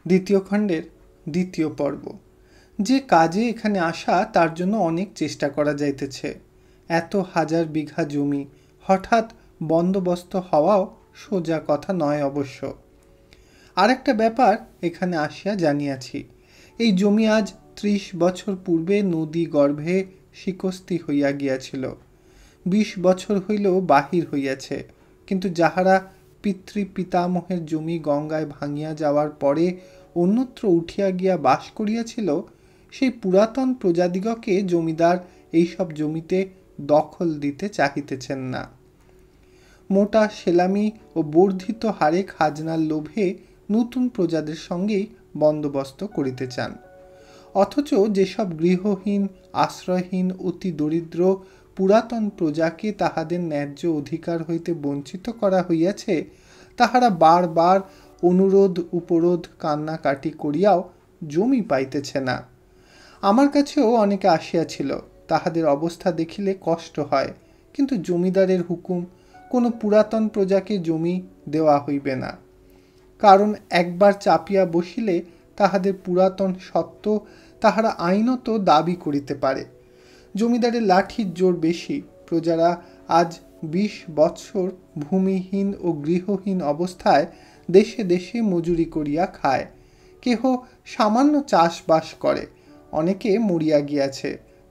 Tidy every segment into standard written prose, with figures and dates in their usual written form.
দ্বিতীয় খণ্ডের দ্বিতীয় পর্ব। যে কাজে এখানে আসা তার জন্য অনেক চেষ্টা করা যাইতেছে। এত হাজার বিঘা জমি হঠাৎ বন্দোবস্ত হওয়াও সোজা কথা নয় অবশ্য। আর একটা ব্যাপার এখানে আসিয়া জানিয়াছি, এই জমি আজ 30 বছর পূর্বে নদী গর্ভে শিকস্তি হইয়া গিয়াছিল। 20 বছর হইলেও বাহির হইয়াছে, কিন্তু যাহারা পিতৃপিতামহের জমি গঙ্গায় ভাঙিয়া যাওয়ার পরে অন্যত্র উঠিয়া গিয়া বাস করিয়াছিল, সেই পুরাতন প্রজাদিগকে জমিদার এইসব জমিতে দখল দিতে চাহিতেছেন না। মোটা সেলামি ও বর্ধিত হারে খাজনার লোভে নতুন প্রজাদের সঙ্গেই বন্দোবস্ত করিতে চান। অথচ যেসব গৃহহীন আশ্রয়হীন অতি দরিদ্র পুরাতন প্রজাকে তাহাদের ন্যায্য অধিকার হইতে বঞ্চিত করা হইয়াছে, তাহারা বারবার অনুরোধ উপরোধ কান্নাকাটি করিয়াও জমি পাইতেছে না। আমার কাছেও অনেকে আসিয়াছিল, তাহাদের অবস্থা দেখিলে কষ্ট হয়, কিন্তু জমিদারের হুকুম, কোনো পুরাতন প্রজাকে জমি দেওয়া হইবে না। কারণ একবার চাপিয়া বসিলে তাহাদের পুরাতন সত্ত্ব তাহারা আইনত দাবি করিতে পারে। জমিদারের লাঠির জোর বেশি। প্রজারা আজ 20 বৎসর ভূমিহীন ও গৃহহীন অবস্থায় দেশে দেশে মজুরি করিয়া খায়। কেহ সামান্য চাষবাস করে, অনেকে মরিয়া গিয়াছে,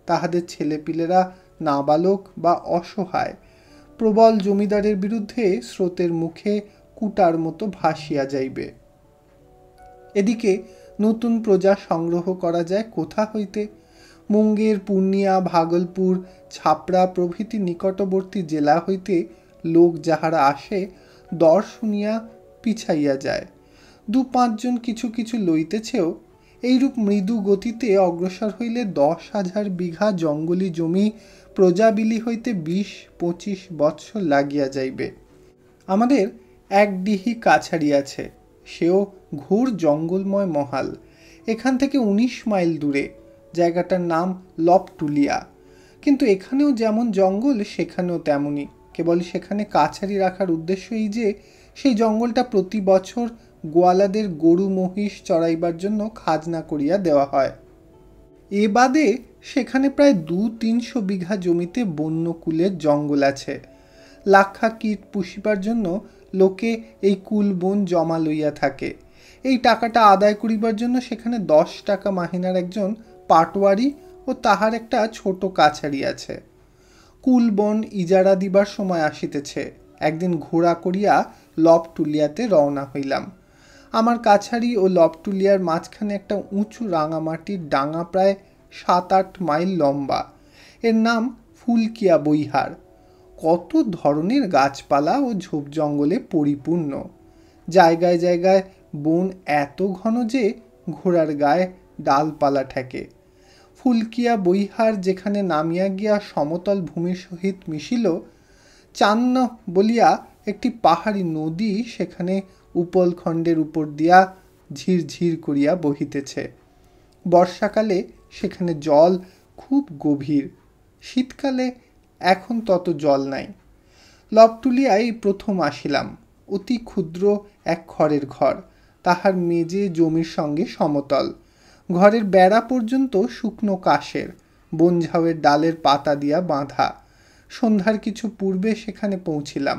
তাহাদের ছেলেপিলেরা নাবালক বা অসহায়। প্রবল জমিদারের বিরুদ্ধে স্রোতের মুখে কুটার মতো ভাসিয়া যাইবে। এদিকে নতুন প্রজা সংগ্রহ করা যায় কোথা হইতে? মুঙ্গের, পূর্ণিয়া, ভাগলপুর, ছাপড়া প্রভৃতি নিকটবর্তী জেলা হইতে লোক যাহারা আসে, দর শুনিয়া পিছাইয়া যায়। 2-5 জন কিছু কিছু লইতেছেও। এইরূপ মৃদু গতিতে অগ্রসর হইলে 10,000 বিঘা জঙ্গলি জমি প্রজাবিলি হইতে 20-25 বৎসর লাগিয়া যাইবে। আমাদের এক ডিহি কাছারি আছে, সেও ঘোর জঙ্গলময় মহাল। এখান থেকে 19 মাইল দূরে। জায়গাটার নাম লবটুলিয়া। কিন্তু এখানেও যেমন জঙ্গল সেখানেও তেমনই। কেবল সেখানে কাছারি রাখার উদ্দেশ্য এই যে, সেই জঙ্গলটা প্রতি বছর গোয়ালাদের গরু মহিষ চড়াইবার জন্য খাজনা করিয়া দেওয়া হয়। এ বাদে সেখানে প্রায় 200-300 বিঘা জমিতে বন্যকুলের জঙ্গল আছে। লাক্ষা কীট পুষিবার জন্য লোকে এই কুল বন জমা লইয়া থাকে। এই টাকাটা আদায় করিবার জন্য সেখানে 10 টাকা মাহিনার একজন পাটোয়ারি ও তাহার একটা ছোট কাছারি আছে। কুলবন ইজারা দিবার সময় আসিতেছে। একদিন ঘোড়া করিয়া লবটুলিয়াতে রওনা হইলাম। আমার কাছারি ও লবটুলিয়ার মাঝখানে একটা উঁচু রাঙামাটির ডাঙা প্রায় 7-8 মাইল লম্বা। এর নাম ফুলকিয়া বৈহার। কত ধরনের গাছপালা ও ঝোপ জঙ্গলে পরিপূর্ণ। জায়গায় জায়গায় বন এত ঘন যে ঘোড়ার গায়ে ডালপালা ঠেকে। ফুলকিয়া বৈহার যেখানে নামিয়া গিয়া সমতল ভূমির সহিত মিশিল, চান্ন বলিয়া একটি পাহাড়ি নদী সেখানে উপলখণ্ডের উপর দিয়া ঝিরঝির করিয়া বহিতেছে। বর্ষাকালে সেখানে জল খুব গভীর, শীতকালে এখন তত জল নাই। লবটুলিয়ায় প্রথম আসিলাম। অতি ক্ষুদ্র এক খড়ের ঘর, তাহার মেঝে জমির সঙ্গে সমতল। ঘরের বেড়া পর্যন্ত শুকনো কাশের, বনঝাউয়ের ডালের পাতা দিয়া বাঁধা। সন্ধ্যার কিছু পূর্বে সেখানে পৌঁছিলাম।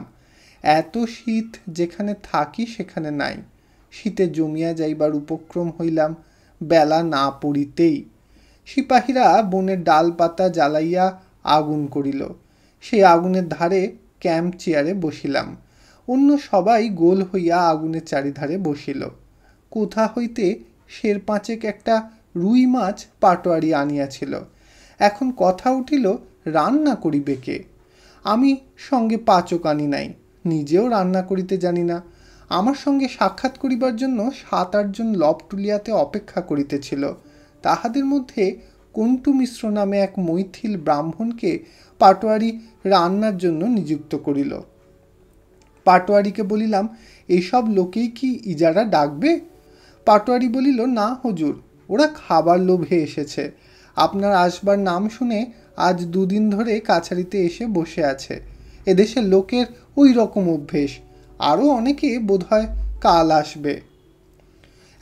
এত শীত যেখানে থাকি সেখানে নাই। শীতে জমিয়া যাইবার উপক্রম হইলাম বেলা না পড়িতেই। সিপাহীরা বনের ডাল পাতা জ্বালাইয়া আগুন করিল। সেই আগুনের ধারে ক্যাম্প চেয়ারে বসিলাম। অন্য সবাই গোল হইয়া আগুনের চারিধারে বসিল। কোথা হইতে 4-5 একটা রুই মাছ পাটোয়ারি আনিয়াছিল। এখন কথা উঠিল, রান্না করিবে কে? আমি সঙ্গে পাচক আনি নাই, নিজেও রান্না করিতে জানি না। আমার সঙ্গে সাক্ষাৎ করিবার জন্য 7-8 জন লবটুলিয়াতে অপেক্ষা করিতেছিল। তাহাদের মধ্যে কন্টু মিশ্র নামে এক মৈথিল ব্রাহ্মণকে পাটোয়ারি রান্নার জন্য নিযুক্ত করিল। পাটোয়ারিকে বলিলাম, এইসব লোকেই কি ইজারা ডাকবে? পাটোয়ারি বলিল, না হুজুর, ওরা খাবার লোভে এসেছে। আপনার আসবার নাম শুনে আজ 2 দিন ধরে কাছারিতে এসে বসে আছে। এদেশের লোকের ওই রকম অভ্যেস। আরও অনেকে বোধহয় কাল আসবে।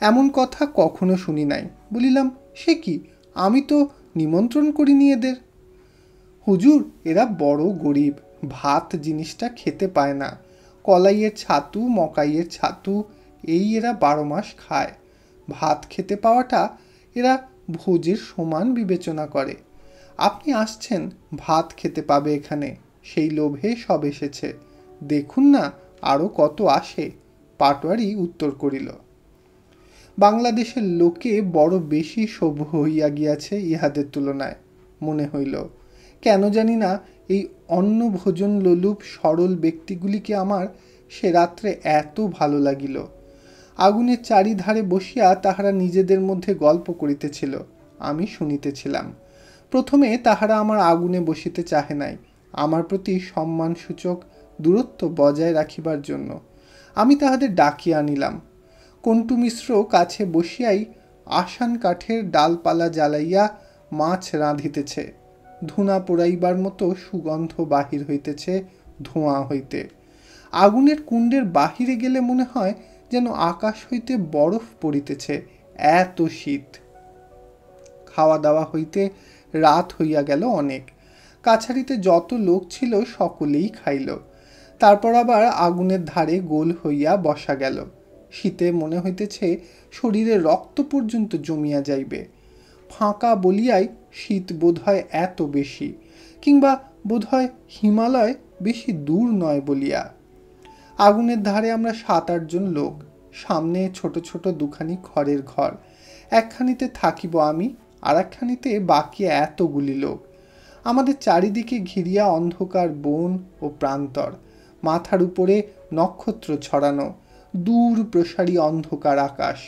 এমন কথা কখনো শুনি নাই। বলিলাম, সে কি, আমি তো নিমন্ত্রণ করিনি এদের। হুজুর, এরা বড় গরিব, ভাত জিনিসটা খেতে পায় না। কলাইয়ের ছাতু, মকাইয়ের ছাতু এই এরা 12 মাস খায়। ভাত খেতে পাওয়াটা এরা ভোজের সমান বিবেচনা করে। আপনি আসছেন, ভাত খেতে পাবে এখানে, সেই লোভে সব এসেছে। দেখুন না আরও কত আসে। পাটোয়ারি উত্তর করিল, বাংলাদেশের লোকে বড় বেশি সভ্য হইয়া গিয়াছে ইহাদের তুলনায়। মনে হইল, কেন জানি না এই অন্ন ভোজন লোলুপ সরল ব্যক্তিগুলিকে আমার সে রাত্রে এত ভালো লাগিল। আগুনের চারিধারে বসিয়া তাহারা নিজেদের মধ্যে গল্প করিতেছিল, আমি শুনিতেছিলাম। প্রথমে তাহারা আমার আগুনে বসিতে চাহে নাই, আমার প্রতি সম্মানসূচক দূরত্ব বজায় রাখিবার জন্য। আমি তাহাদের ডাকিয়া আনিলাম। কন্টু মিশ্র কাছে বসিয়াই আসান কাঠের ডালপালা জ্বালাইয়া মাছ রাঁধিতেছে। ধুনা পোড়াইবার মতো সুগন্ধ বাহির হইতেছে ধোঁয়া হইতে। আগুনের কুণ্ডের বাহিরে গেলে মনে হয় যেন আকাশ হইতে বরফ পড়িতেছে, এত শীত। খাওয়া দাওয়া হইতে রাত হইয়া গেল অনেক। কাছারিতে যত লোক ছিল সকলেই খাইল। তারপর আবার আগুনের ধারে গোল হইয়া বসা গেল। শীতে মনে হইতেছে শরীরে রক্ত পর্যন্ত জমিয়া যাইবে। ফাঁকা বলিয়াই শীত বোধহয় এত বেশি, কিংবা বোধহয় হিমালয় বেশি দূর নয় বলিয়া। আগুনের ধারে আমরা 7-8 জন লোক। সামনে ছোট ছোট দুখানি খড়ের ঘর। একখানিতে থাকিব আমি, আর একখানিতে বাকি এতগুলি লোক। আমাদের চারিদিকে ঘিরিয়া অন্ধকার বন ও প্রান্তর, মাথার উপরে নক্ষত্র ছড়ানো, দূর প্রসারী অন্ধকার আকাশ।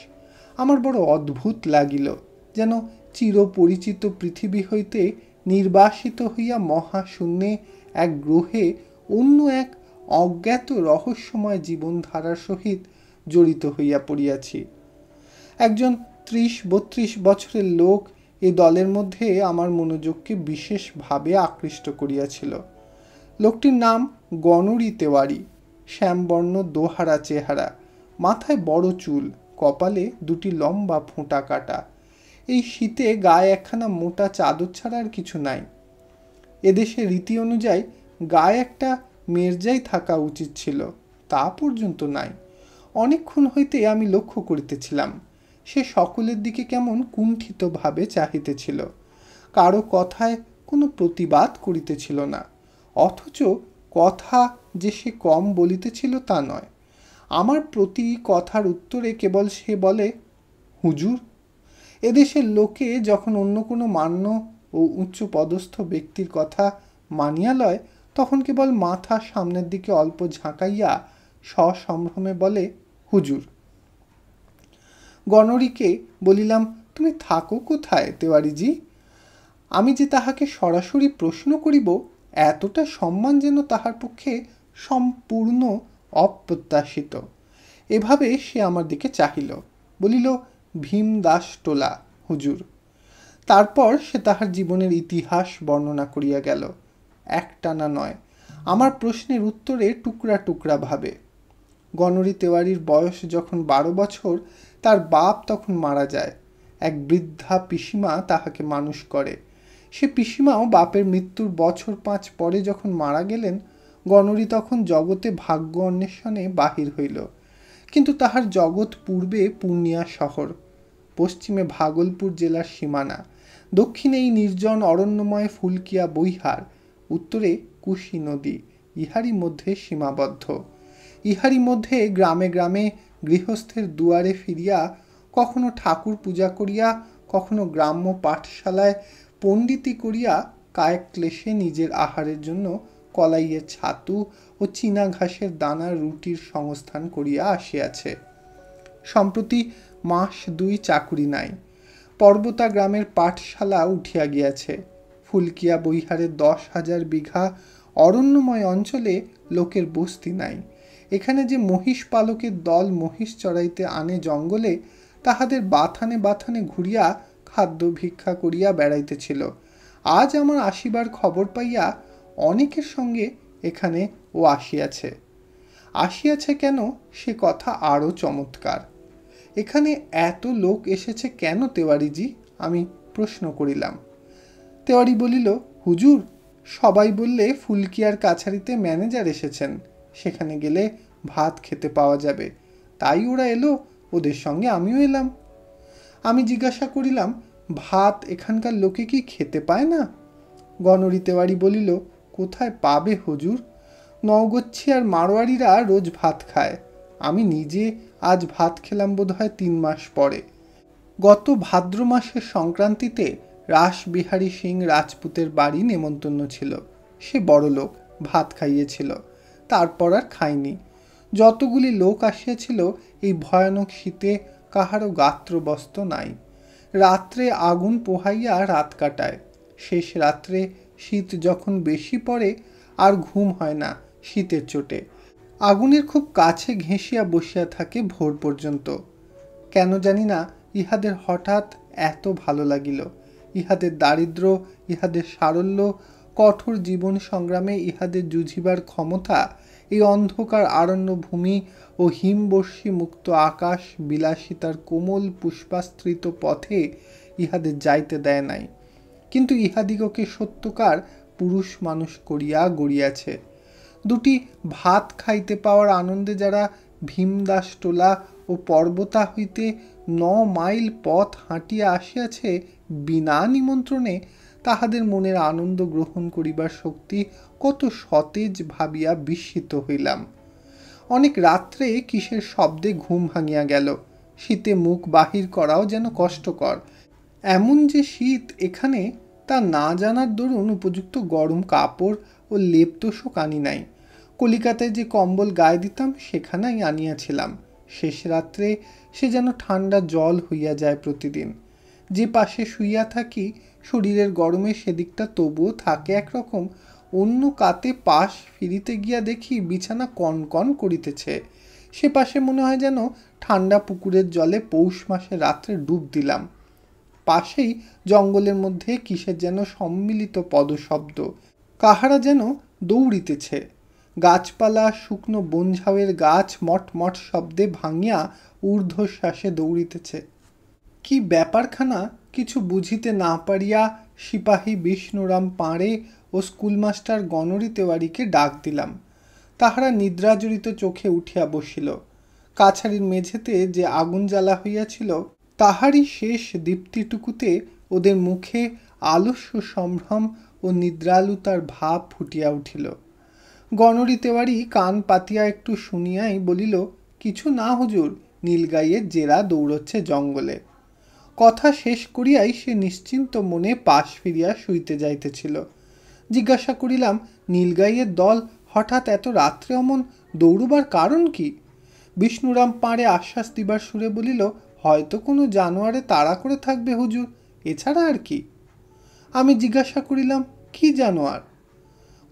আমার বড় অদ্ভুত লাগিল, যেন চিরপরিচিত পৃথিবী হইতে নির্বাসিত হইয়া মহাশূন্যে এক গ্রহে অন্য এক অজ্ঞাত রহস্যময় জীবনধারার সহিত জড়িত হইয়া পড়িয়াছি। একজন 30-32 বছরের লোক এই দলের মধ্যে আমার মনোযোগকে বিশেষভাবে আকৃষ্ট করিয়াছিল। লোকটির নাম গণরি তেওয়ারি। শ্যামবর্ণ দোহারা চেহারা, মাথায় বড় চুল, কপালে 2টি লম্বা ফোঁটা কাটা। এই শীতে গায়ে একখানা মোটা চাদর ছাড়া আর কিছু নাই। এদেশে রীতি অনুযায়ী গায়ে একটা মেরজাই থাকা উচিত ছিল, তা পর্যন্ত নাই। অনেকক্ষণ হইতে আমি লক্ষ্য করিতেছিলাম, সে সকলের দিকে কেমন কুণ্ঠিতভাবে চাহিতেছিল, কারো কথায় কোনো প্রতিবাদ করিতেছিল না। অথচ কথা যে সে কম বলিতেছিল তা নয়। আমার প্রতি কথার উত্তরে কেবল সে বলে, হুজুর। এদেশের লোকে যখন অন্য কোনো মান্য ও উচ্চ পদস্থ ব্যক্তির কথা মানিয়া লয়, তখন কেবল মাথা সামনের দিকে অল্প ঝাঁকাইয়া সসম্ভ্রমে বলে, হুজুর। গণরীকে বলিলাম, তুমি থাকো কোথায় তেওয়ারিজি? আমি যে তাহাকে সরাসরি প্রশ্ন করিব, এতটা সম্মান যেন তাহার পক্ষে সম্পূর্ণ অপ্রত্যাশিত। এভাবে সে আমার দিকে চাহিল, বলিল, ভীমদাস টোলা হুজুর। তারপর সে তাহার জীবনের ইতিহাস বর্ণনা করিয়া গেল, একটানা নয়, আমার প্রশ্নের উত্তরে টুকরা টুকরা ভাবে। গণরি তেওয়ারির বয়স যখন 12 বছর, তার বাপ তখন মারা যায়। এক বৃদ্ধা পিসিমা তাহাকে মানুষ করে। সে পিসিমাও বাপের মৃত্যুর বছর 5 পরে যখন মারা গেলেন, গণরি তখন জগতে ভাগ্য অন্বেষণে বাহির হইল। কিন্তু তাহার জগৎ পূর্বে পূর্ণিয়া শহর, পশ্চিমে ভাগলপুর জেলার সীমানা, দক্ষিণে এই নির্জন অরণ্যময় ফুলকিয়া বৈহার, উত্তরে কুশি নদী ইহারই মধ্যে সীমাবদ্ধ। ইহারই মধ্যে গ্রামে গ্রামে গৃহস্থের দুয়ারে ফিরিয়া, কখনো ঠাকুর পূজা করিয়া, কখনো গ্রাম্য পাঠশালায় পণ্ডিতি করিয়া কায়িক ক্লেশে নিজের আহারের জন্য কলাইয়ের ছাতু ও চীনা ঘাসের দানার রুটির সংস্থান করিয়া আসিয়াছে। সম্প্রতি 2 মাস চাকুরি নাই। পর্বতা গ্রামের পাঠশালা উঠিয়া গিয়াছে। ফুলকিয়া বৈহারের 10,000 বিঘা অরণ্যময় অঞ্চলে লোকের বস্তি নাই। এখানে যে মহিষ পালকের দল মহিষ চড়াইতে আনে জঙ্গলে, তাহাদের বাথানে বাথানে ঘুরিয়া খাদ্য ভিক্ষা করিয়া বেড়াইতেছিল। আজ আমার আসিবার খবর পাইয়া অনেকের সঙ্গে এখানে ও আসিয়াছে। আসিয়াছে কেন, সে কথা আরও চমৎকার। এখানে এত লোক এসেছে কেন তেওয়ারিজি? আমি প্রশ্ন করিলাম। তেওয়ারি বলিল, হুজুর, সবাই বললে ফুলকিয়ার কাছারিতে ম্যানেজার এসেছেন, সেখানে গেলে ভাত খেতে পাওয়া যাবে, তাই ওরা এলো, ওদের সঙ্গে আমিও এলাম। আমি জিজ্ঞাসা করিলাম, ভাত এখানকার লোকে কি খেতে পায় না? গণরি তেওয়ারি বলিল, কোথায় পাবে হুজুর, নওগচ্ছি আর মারোয়ারিরা রোজ ভাত খায়। আমি নিজে আজ ভাত খেলাম বোধহয় 3 মাস পরে। গত ভাদ্র মাসের সংক্রান্তিতে রাসবিহারী সিং রাজপুতের বাড়ি নেমন্তন্ন ছিল। সে বড় লোক, ভাত খাইয়েছিল, তারপর আর খায়নি। যতগুলি লোক আসিয়াছিল, এই ভয়ানক শীতে কাহারও গাত্রবস্ত্র নাই। রাত্রে আগুন পোহাইয়া রাত কাটায়। শেষ রাত্রে শীত যখন বেশি পড়ে আর ঘুম হয় না শীতের চোটে। আগুনের খুব কাছে ঘেঁষিয়া বসিয়া থাকে ভোর পর্যন্ত। কেন জানি না ইহাদের হঠাৎ এত ভালো লাগিল। ইহাদের দারিদ্র, ইহাদের সারল্য, কঠোর জীবন সংগ্রামে ইহাদের যুঝিবার ক্ষমতা এই অন্ধকার আরণ্য ভূমি ও হিমবর্ষী মুক্ত আকাশ বিলাসিতার কোমল পুষ্পাস্তৃত পথে ইহাদের যাইতে দেয় নাই। কিন্তু ইহাদিগকে সত্যকার পুরুষ মানুষ করিয়া গড়িয়াছে। দুটি ভাত খাইতে পাওয়ার আনন্দে যারা ভীমদাস টোলা ও পর্বতা হইতে 9 মাইল পথ হাঁটিয়া আসিয়াছে বিনা নিমন্ত্রণে, তাহাদের মনের আনন্দ গ্রহণ করিবার শক্তি কত সতেজ ভাবিয়া বিস্মিত হইলাম। অনেক রাত্রে কিসের শব্দে ঘুম ভাঙিয়া গেল। শীতে মুখ বাহির করাও যেন কষ্টকর। এমন যে শীত এখানে তা না জানার দরুন উপযুক্ত গরম কাপড় ও লেপ তোষক আনি নাই। কলিকাতায় যে কম্বল গায়ে দিতাম সেখানেই আনিয়াছিলাম। শেষ রাত্রে সে যেন ঠান্ডা জল হইয়া যায় প্রতিদিন। যে পাশে শুইয়া থাকি শরীরের গরমে সেদিকটা তবুও থাকে একরকম, অন্য কাতে পাশ ফিরিতে গিয়া দেখি বিছানা কনকন করিতেছে। সে পাশে মনে হয় যেন ঠান্ডা পুকুরের জলে পৌষ মাসে রাত্রে ডুব দিলাম। পাশেই জঙ্গলের মধ্যে কিসের যেন সম্মিলিত পদশব্দ, কাহারা যেন দৌড়িতেছে। গাছপালা, শুকনো বনঝাউয়ের গাছ মটমট শব্দে ভাঙিয়া ঊর্ধ্বশ্বাসে দৌড়িতেছে। কি ব্যাপারখানা কিছু বুঝিতে না পারিয়া সিপাহী বিষ্ণুরাম পাঁড়ে ও স্কুলমাস্টার গণরি তেওয়ারিকে ডাক দিলাম। তাহারা নিদ্রাজড়িত চোখে উঠিয়া বসিল। কাছারির মেঝেতে যে আগুন জ্বালা হইয়াছিল তাহারই শেষ দীপ্তিটুকুতে ওদের মুখে আলস্য সম্ভ্রম ও নিদ্রালুতার ভাব ফুটিয়া উঠিল। গণরি তেওয়ারি কান পাতিয়া একটু শুনিয়াই বলিল, কিছু না হুজুর, নীলগাইয়ের জেরা দৌড়চ্ছে জঙ্গলে। কথা শেষ করিয়াই সে নিশ্চিন্ত মনে পাশ ফিরিয়া শুইতে যাইতেছিল। জিজ্ঞাসা করিলাম, নীলগাইয়ের দল হঠাৎ এত রাত্রে অমন দৌড়বার কারণ কি? বিষ্ণুরাম পাঁড়ে আশ্বাস দিবার সুরে বলিল, হয়তো কোনো জানোয়ারে তাড়া করে থাকবে হুজুর, এছাড়া আর কি? আমি জিজ্ঞাসা করিলাম, কি জানোয়ার?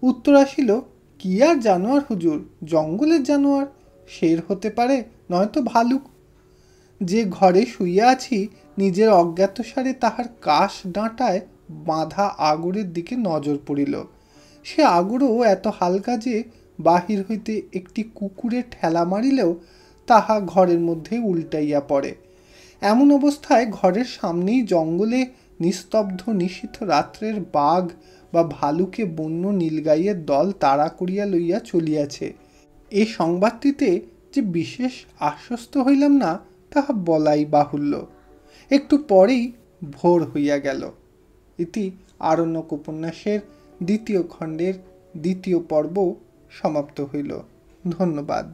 উত্তর আসিল, কি আর জানোয়ার হুজুর, জঙ্গলের জানোয়ার। শের হতে পারে, নয়তো ভালুক। যে ঘরে শুইয়া আছি নিজের অজ্ঞাতসারে তাহার কাশ ডাঁটায় বাঁধা আগরের দিকে নজর পড়িল। সে আগরও এত হালকা যে বাহির হইতে একটি কুকুরে ঠেলা মারিলেও তাহা ঘরের মধ্যে উল্টাইয়া পড়ে। এমন অবস্থায় ঘরের সামনেই জঙ্গলে নিস্তব্ধ নিশীথ রাত্রের বাঘ বা ভালুকে বন্য নীলগাইয়ের দল তাড়া করিয়া লইয়া চলিয়াছে, এ সংবাদটিতে যে বিশেষ আশ্বস্ত হইলাম না তাহা বলাই বাহুল্য। একটু পরেই ভোর হইয়া গেল। ইতি আরণ্যক উপন্যাসের 2য় খণ্ডের 2য় পর্ব সমাপ্ত হইল। ধন্যবাদ।